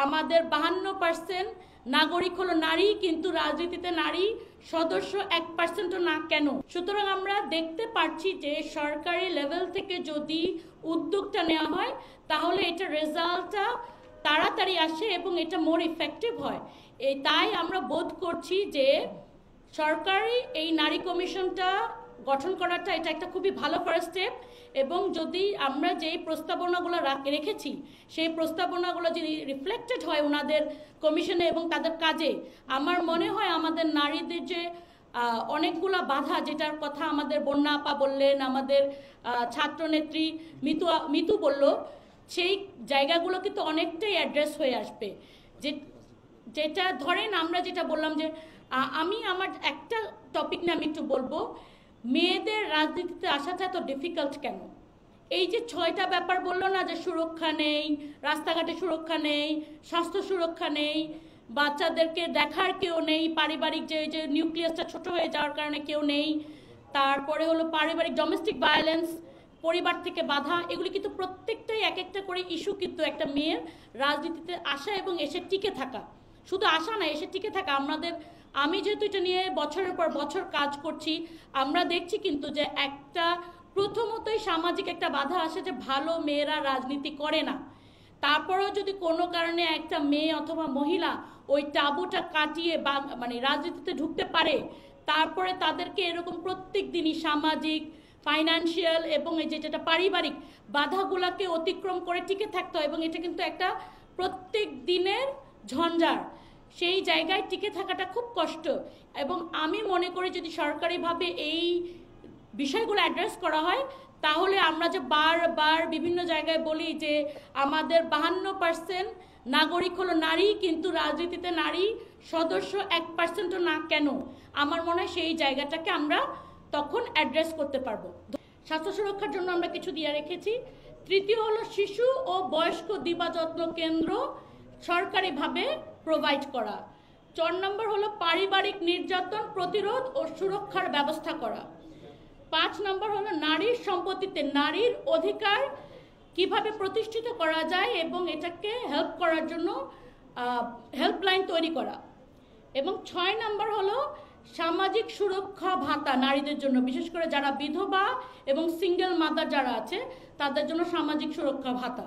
আমাদের 52% নাগরিক হলো নারী, কিন্তু রাজনীতিতে নারী সদস্য 1%ও না কেন? সুতরাং আমরা দেখতে পাচ্ছি যে সরকারি লেভেল থেকে যদি উদ্যোগটা নেওয়া হয় তাহলে এটা রেজাল্টটা তাড়াতাড়ি আসে এবং এটা মোর ইফেক্টিভ হয়। তাই আমরা বোধ করছি যে সরকারি এই নারী কমিশনটা গঠন করাটা এটা একটা খুবই ভালো ফার্স্ট স্টেপ, এবং যদি আমরা যেই প্রস্তাবনাগুলো রেখেছি সেই প্রস্তাবনাগুলো যদি রিফ্লেক্টেড হয় ওনাদের কমিশনে এবং তাদের কাজে, আমার মনে হয় আমাদের নারীদের যে অনেকগুলো বাধা, যেটার কথা আমাদের বন্যা আপা বললেন, আমাদের ছাত্রনেত্রী মিতু বলল, সেই জায়গাগুলো কিন্তু অনেকটাই অ্যাড্রেস হয়ে আসবে। যেটা ধরেন আমরা যেটা বললাম যে আমি আমার একটা টপিক নিয়ে আমি একটু বলবো, মেয়েদের রাজনীতিতে আসাটা এত ডিফিকাল্ট কেন? এই যে 6টা ব্যাপার বললো না, যে সুরক্ষা নেই, রাস্তাঘাটে সুরক্ষা নেই, স্বাস্থ্য সুরক্ষা নেই, বাচ্চাদেরকে দেখার কেউ নেই, পারিবারিক যে নিউক্লিয়াসটা ছোট হয়ে যাওয়ার কারণে কেউ নেই, তারপরে হলো পারিবারিক ডোমেস্টিক ভায়োলেন্স, পরিবার থেকে বাধা, এগুলি কিন্তু প্রত্যেকটাই এক একটা করে ইস্যু কিন্তু একটা মেয়ের রাজনীতিতে আসা এবং এসে টিকে থাকা, শুধু আসা না, এসে টিকে থাকা। আমি যেহেতু এটা নিয়ে বছরের পর বছর কাজ করছি, আমরা দেখছি কিন্তু যে একটা প্রথমতই সামাজিক একটা বাধা আসে যে ভালো মেয়েরা রাজনীতি করে না। তারপরেও যদি কোনো কারণে একটা মেয়ে অথবা মহিলা ওই টাবুটা কাটিয়ে মানে রাজনীতিতে ঢুকতে পারে, তারপরে তাদেরকে এরকম প্রত্যেক দিনই সামাজিক, ফাইন্যান্সিয়াল এবং এই যেটা পারিবারিক বাধাগুলোকে অতিক্রম করে টিকে থাকতে হয়, এবং এটা কিন্তু একটা প্রত্যেক দিনের ঝঞ্ঝাট। সেই জায়গায় টিকে থাকাটা খুব কষ্ট, এবং আমি মনে করি যদি সরকারিভাবে এই বিষয়গুলো অ্যাড্রেস করা হয় তাহলে আমরা যে বারবার বিভিন্ন জায়গায় বলি যে আমাদের 52% নাগরিক হলো নারী, কিন্তু রাজনীতিতে নারী সদস্য 1%ও না কেন, আমার মনে হয় সেই জায়গাটাকে আমরা তখন অ্যাড্রেস করতে পারবো। স্বাস্থ্য সুরক্ষার জন্য আমরা কিছু দিয়ে রেখেছি। তৃতীয় হলো শিশু ও বয়স্ক দিবাযত্ন কেন্দ্র সরকারিভাবে প্রোভাইড করা। 4 নম্বর হলো পারিবারিক নির্যাতন প্রতিরোধ ও সুরক্ষার ব্যবস্থা করা। 5 নম্বর হলো নারীর সম্পত্তিতে নারীর অধিকার কিভাবে প্রতিষ্ঠিত করা যায় এবং এটাকে হেল্প করার জন্য হেল্পলাইন তৈরি করা। এবং 6 নম্বর হলো সামাজিক সুরক্ষা ভাতা নারীদের জন্য, বিশেষ করে যারা বিধবা এবং সিঙ্গেল মাদার যারা আছে তাদের জন্য সামাজিক সুরক্ষা ভাতা।